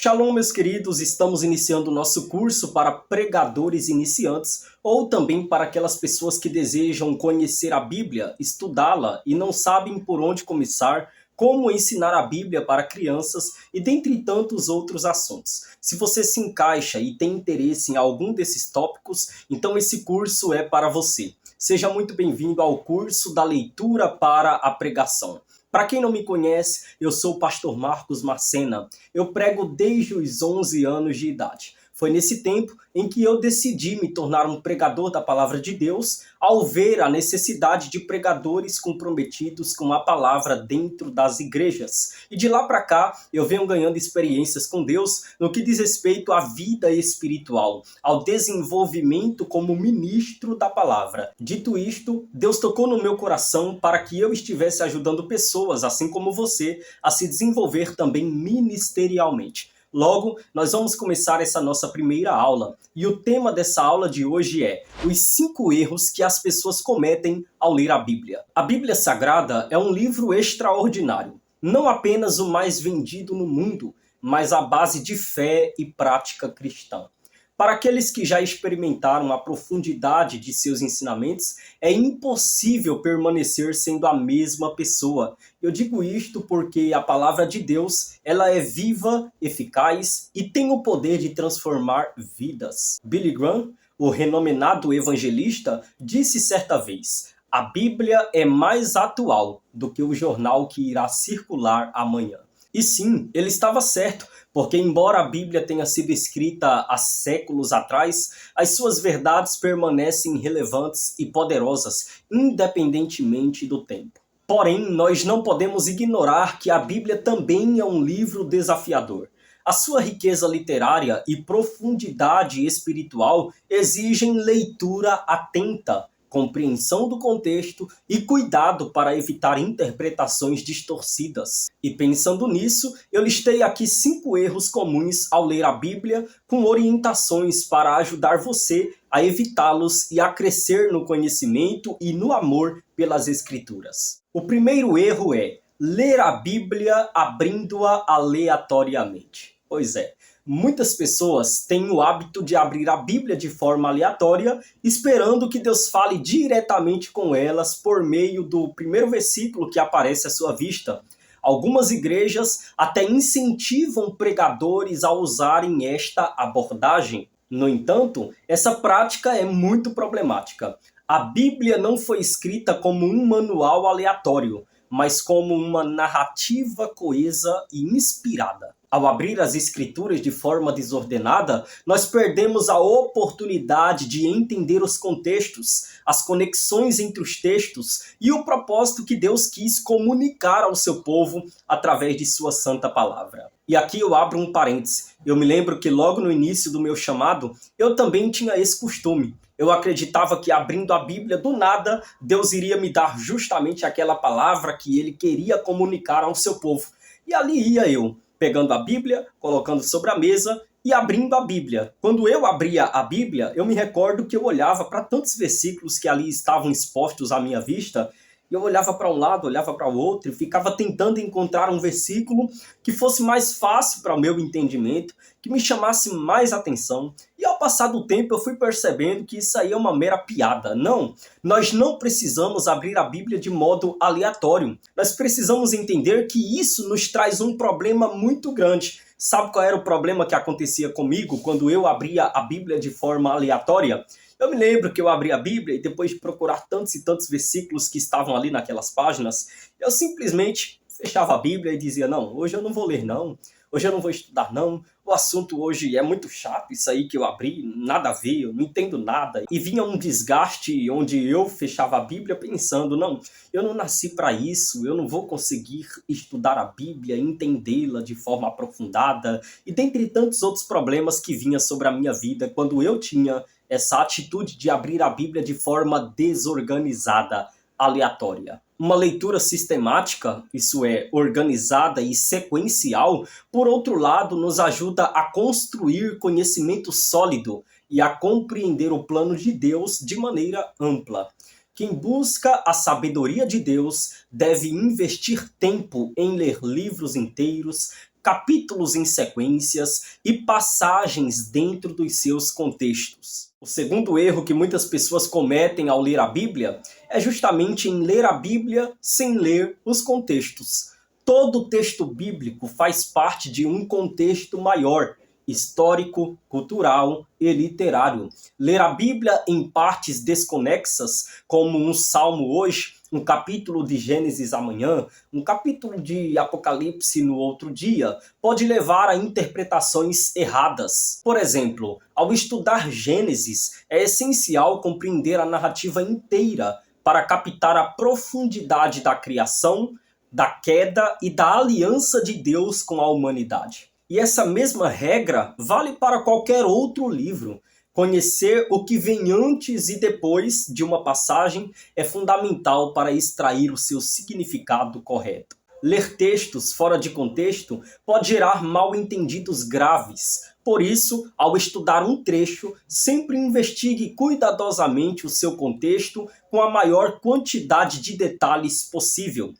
Shalom, meus queridos, estamos iniciando o nosso curso para pregadores iniciantes ou também para aquelas pessoas que desejam conhecer a Bíblia, estudá-la e não sabem por onde começar, como ensinar a Bíblia para crianças e dentre tantos outros assuntos. Se você se encaixa e tem interesse em algum desses tópicos, então esse curso é para você. Seja muito bem-vindo ao curso da leitura para a pregação. Para quem não me conhece, eu sou o pastor Marcos Marcena. Eu prego desde os 11 anos de idade. Foi nesse tempo em que eu decidi me tornar um pregador da palavra de Deus, ao ver a necessidade de pregadores comprometidos com a palavra dentro das igrejas. E de lá para cá, eu venho ganhando experiências com Deus no que diz respeito à vida espiritual, ao desenvolvimento como ministro da palavra. Dito isto, Deus tocou no meu coração para que eu estivesse ajudando pessoas, assim como você, a se desenvolver também ministerialmente. Logo, nós vamos começar essa nossa primeira aula. E o tema dessa aula de hoje é os 5 erros que as pessoas cometem ao ler a Bíblia. A Bíblia Sagrada é um livro extraordinário. Não apenas o mais vendido no mundo, mas a base de fé e prática cristã. Para aqueles que já experimentaram a profundidade de seus ensinamentos, é impossível permanecer sendo a mesma pessoa. Eu digo isto porque a palavra de Deus, ela é viva, eficaz e tem o poder de transformar vidas. Billy Graham, o renomenado evangelista, disse certa vez: a Bíblia é mais atual do que o jornal que irá circular amanhã. E sim, ele estava certo, porque embora a Bíblia tenha sido escrita há séculos atrás, as suas verdades permanecem relevantes e poderosas, independentemente do tempo. Porém, nós não podemos ignorar que a Bíblia também é um livro desafiador. A sua riqueza literária e profundidade espiritual exigem leitura atenta, compreensão do contexto e cuidado para evitar interpretações distorcidas. E pensando nisso, eu listei aqui 5 erros comuns ao ler a Bíblia, com orientações para ajudar você a evitá-los e a crescer no conhecimento e no amor pelas Escrituras. O primeiro erro é ler a Bíblia abrindo-a aleatoriamente. Pois é. Muitas pessoas têm o hábito de abrir a Bíblia de forma aleatória, esperando que Deus fale diretamente com elas por meio do primeiro versículo que aparece à sua vista. Algumas igrejas até incentivam pregadores a usarem esta abordagem. No entanto, essa prática é muito problemática. A Bíblia não foi escrita como um manual aleatório, mas como uma narrativa coesa e inspirada. Ao abrir as Escrituras de forma desordenada, nós perdemos a oportunidade de entender os contextos, as conexões entre os textos e o propósito que Deus quis comunicar ao seu povo através de sua santa palavra. E aqui eu abro um parêntese. Eu me lembro que logo no início do meu chamado, eu também tinha esse costume. Eu acreditava que abrindo a Bíblia do nada, Deus iria me dar justamente aquela palavra que ele queria comunicar ao seu povo. E ali ia eu, pegando a Bíblia, colocando sobre a mesa e abrindo a Bíblia. Quando eu abria a Bíblia, eu me recordo que eu olhava para tantos versículos que ali estavam expostos à minha vista, e eu olhava para um lado, olhava para o outro, e ficava tentando encontrar um versículo que fosse mais fácil para o meu entendimento, que me chamasse mais atenção. E ao passar do tempo eu fui percebendo que isso aí é uma mera piada. Não, nós não precisamos abrir a Bíblia de modo aleatório. Nós precisamos entender que isso nos traz um problema muito grande. Sabe qual era o problema que acontecia comigo quando eu abria a Bíblia de forma aleatória? Eu me lembro que eu abri a Bíblia e depois de procurar tantos e tantos versículos que estavam ali naquelas páginas, eu simplesmente fechava a Bíblia e dizia: não, hoje eu não vou ler não, hoje eu não vou estudar não, o assunto hoje é muito chato, isso aí que eu abri, nada a ver, eu não entendo nada. E vinha um desgaste onde eu fechava a Bíblia pensando: não, eu não nasci para isso, eu não vou conseguir estudar a Bíblia, entendê-la de forma aprofundada, e dentre tantos outros problemas que vinha sobre a minha vida quando eu tinha essa atitude de abrir a Bíblia de forma desorganizada, aleatória. Uma leitura sistemática, isso é, organizada e sequencial, por outro lado, nos ajuda a construir conhecimento sólido e a compreender o plano de Deus de maneira ampla. Quem busca a sabedoria de Deus deve investir tempo em ler livros inteiros, capítulos em sequências e passagens dentro dos seus contextos. O segundo erro que muitas pessoas cometem ao ler a Bíblia é justamente em ler a Bíblia sem ler os contextos. Todo texto bíblico faz parte de um contexto maior, histórico, cultural e literário. Ler a Bíblia em partes desconexas, como um salmo hoje, um capítulo de Gênesis amanhã, um capítulo de Apocalipse no outro dia, pode levar a interpretações erradas. Por exemplo, ao estudar Gênesis, é essencial compreender a narrativa inteira para captar a profundidade da criação, da queda e da aliança de Deus com a humanidade. E essa mesma regra vale para qualquer outro livro. Conhecer o que vem antes e depois de uma passagem é fundamental para extrair o seu significado correto. Ler textos fora de contexto pode gerar mal-entendidos graves. Por isso, ao estudar um trecho, sempre investigue cuidadosamente o seu contexto com a maior quantidade de detalhes possível.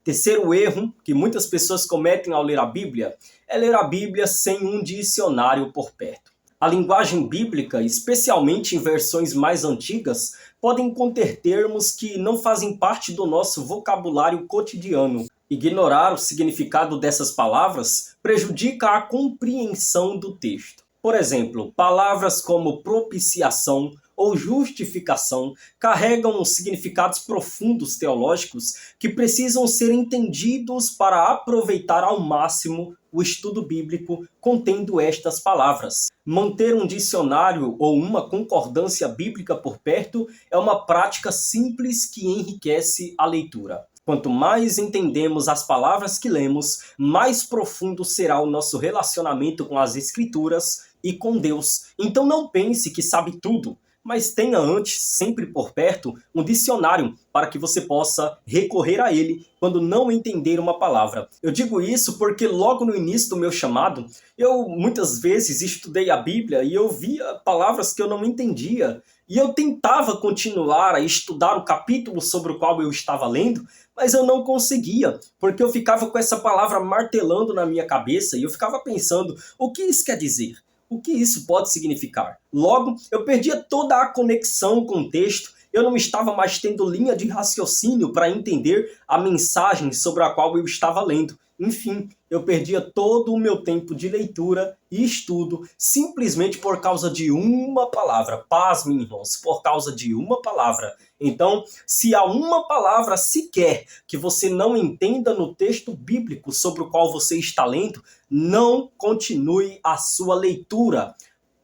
Terceiro erro que muitas pessoas cometem ao ler a Bíblia é ler a Bíblia sem um dicionário por perto. A linguagem bíblica, especialmente em versões mais antigas, podem conter termos que não fazem parte do nosso vocabulário cotidiano. Ignorar o significado dessas palavras prejudica a compreensão do texto. Por exemplo, palavras como propiciação ou justificação carregam significados profundos teológicos que precisam ser entendidos para aproveitar ao máximo o estudo bíblico contendo estas palavras. Manter um dicionário ou uma concordância bíblica por perto é uma prática simples que enriquece a leitura. Quanto mais entendemos as palavras que lemos, mais profundo será o nosso relacionamento com as Escrituras e com Deus. Então não pense que sabe tudo, mas tenha antes, sempre por perto, um dicionário para que você possa recorrer a ele quando não entender uma palavra. Eu digo isso porque logo no início do meu chamado, eu muitas vezes estudei a Bíblia e eu via palavras que eu não entendia. E eu tentava continuar a estudar o capítulo sobre o qual eu estava lendo, mas eu não conseguia, porque eu ficava com essa palavra martelando na minha cabeça e eu ficava pensando, o que isso quer dizer? O que isso pode significar? Logo, eu perdia toda a conexão com o texto, eu não estava mais tendo linha de raciocínio para entender a mensagem sobre a qual eu estava lendo. Enfim, eu perdia todo o meu tempo de leitura e estudo simplesmente por causa de uma palavra. Pasmem, irmãos, por causa de uma palavra. Então, se há uma palavra sequer que você não entenda no texto bíblico sobre o qual você está lendo, não continue a sua leitura.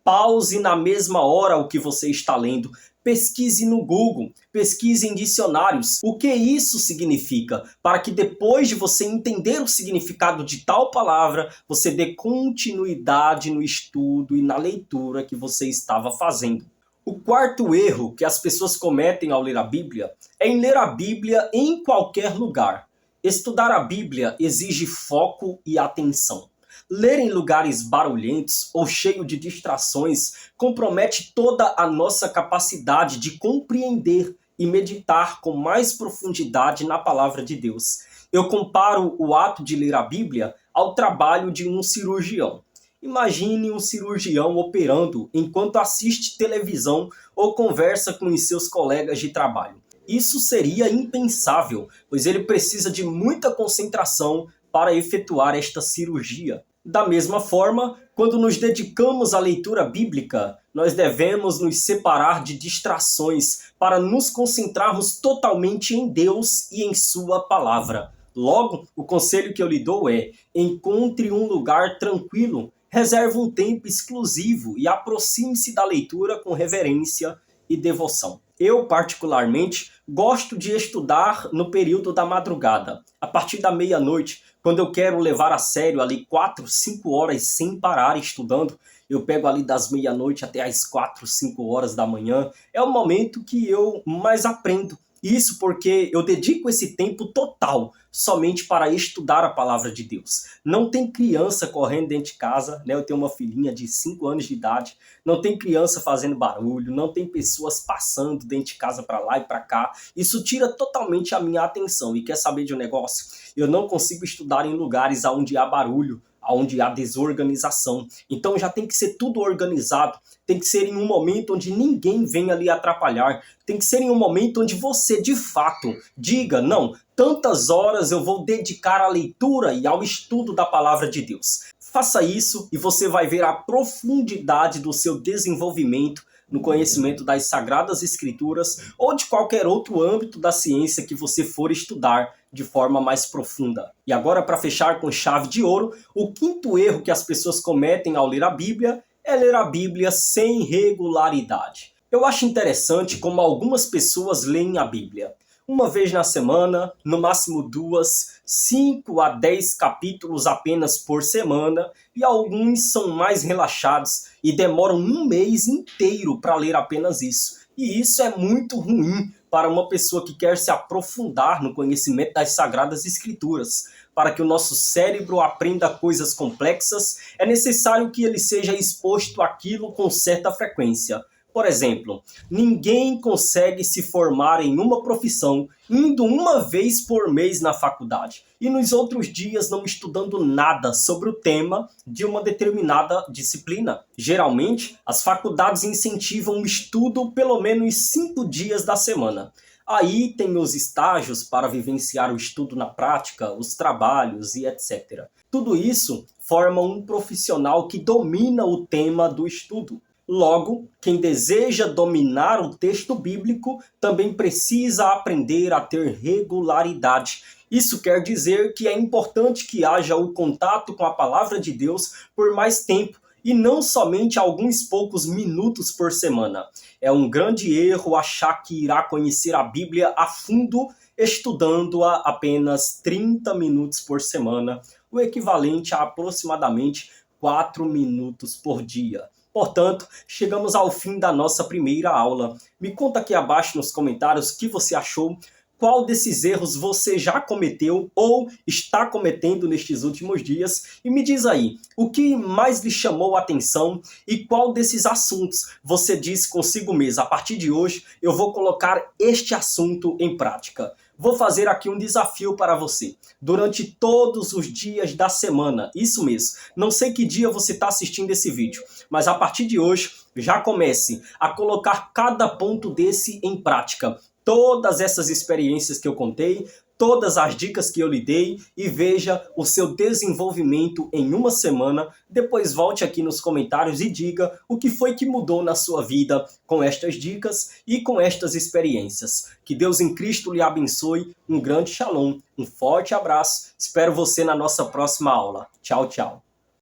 Pause na mesma hora o que você está lendo. Pesquise no Google, pesquise em dicionários. O que isso significa? Para que depois de você entender o significado de tal palavra, você dê continuidade no estudo e na leitura que você estava fazendo. O quarto erro que as pessoas cometem ao ler a Bíblia é em ler a Bíblia em qualquer lugar. Estudar a Bíblia exige foco e atenção. Ler em lugares barulhentos ou cheio de distrações compromete toda a nossa capacidade de compreender e meditar com mais profundidade na palavra de Deus. Eu comparo o ato de ler a Bíblia ao trabalho de um cirurgião. Imagine um cirurgião operando enquanto assiste televisão ou conversa com os seus colegas de trabalho. Isso seria impensável, pois ele precisa de muita concentração para efetuar esta cirurgia. Da mesma forma, quando nos dedicamos à leitura bíblica, nós devemos nos separar de distrações para nos concentrarmos totalmente em Deus e em Sua palavra. Logo, o conselho que eu lhe dou é: encontre um lugar tranquilo, reserve um tempo exclusivo e aproxime-se da leitura com reverência e devoção. Eu, particularmente, gosto de estudar no período da madrugada, a partir da meia-noite, quando eu quero levar a sério ali 4, 5 horas sem parar estudando. Eu pego ali das meia-noite até as 4, 5 horas da manhã. É o momento que eu mais aprendo. Isso porque eu dedico esse tempo total somente para estudar a palavra de Deus. Não tem criança correndo dentro de casa, né? Eu tenho uma filhinha de 5 anos de idade. Não tem criança fazendo barulho, não tem pessoas passando dentro de casa para lá e para cá. Isso tira totalmente a minha atenção. E quer saber de um negócio? Eu não consigo estudar em lugares onde há barulho, onde há desorganização. Então já tem que ser tudo organizado, tem que ser em um momento onde ninguém venha lhe atrapalhar, tem que ser em um momento onde você de fato diga, não, tantas horas eu vou dedicar à leitura e ao estudo da palavra de Deus. Faça isso e você vai ver a profundidade do seu desenvolvimento no conhecimento das Sagradas Escrituras ou de qualquer outro âmbito da ciência que você for estudar de forma mais profunda. E agora, para fechar com chave de ouro, o quinto erro que as pessoas cometem ao ler a Bíblia é ler a Bíblia sem regularidade. Eu acho interessante como algumas pessoas leem a Bíblia. Uma vez na semana, no máximo 2, 5 a 10 capítulos apenas por semana, e alguns são mais relaxados e demoram um mês inteiro para ler apenas isso. E isso é muito ruim para uma pessoa que quer se aprofundar no conhecimento das Sagradas Escrituras. Para que o nosso cérebro aprenda coisas complexas, é necessário que ele seja exposto àquilo com certa frequência. Por exemplo, ninguém consegue se formar em uma profissão indo uma vez por mês na faculdade e nos outros dias não estudando nada sobre o tema de uma determinada disciplina. Geralmente, as faculdades incentivam o estudo pelo menos 5 dias da semana. Aí tem os estágios para vivenciar o estudo na prática, os trabalhos e etc. Tudo isso forma um profissional que domina o tema do estudo. Logo, quem deseja dominar o texto bíblico também precisa aprender a ter regularidade. Isso quer dizer que é importante que haja o contato com a palavra de Deus por mais tempo e não somente alguns poucos minutos por semana. É um grande erro achar que irá conhecer a Bíblia a fundo estudando-a apenas 30 minutos por semana, o equivalente a aproximadamente 4 minutos por dia. Portanto, chegamos ao fim da nossa primeira aula. Me conta aqui abaixo nos comentários o que você achou, qual desses erros você já cometeu ou está cometendo nestes últimos dias e me diz aí, o que mais lhe chamou a atenção e qual desses assuntos você disse consigo mesmo, a partir de hoje eu vou colocar este assunto em prática. Vou fazer aqui um desafio para você. Durante todos os dias da semana, isso mesmo, não sei que dia você está assistindo esse vídeo, mas a partir de hoje já comece a colocar cada ponto desse em prática. Todas essas experiências que eu contei, todas as dicas que eu lhe dei e veja o seu desenvolvimento em uma semana. Depois volte aqui nos comentários e diga o que foi que mudou na sua vida com estas dicas e com estas experiências. Que Deus em Cristo lhe abençoe. Um grande shalom, um forte abraço. Espero você na nossa próxima aula. Tchau, tchau.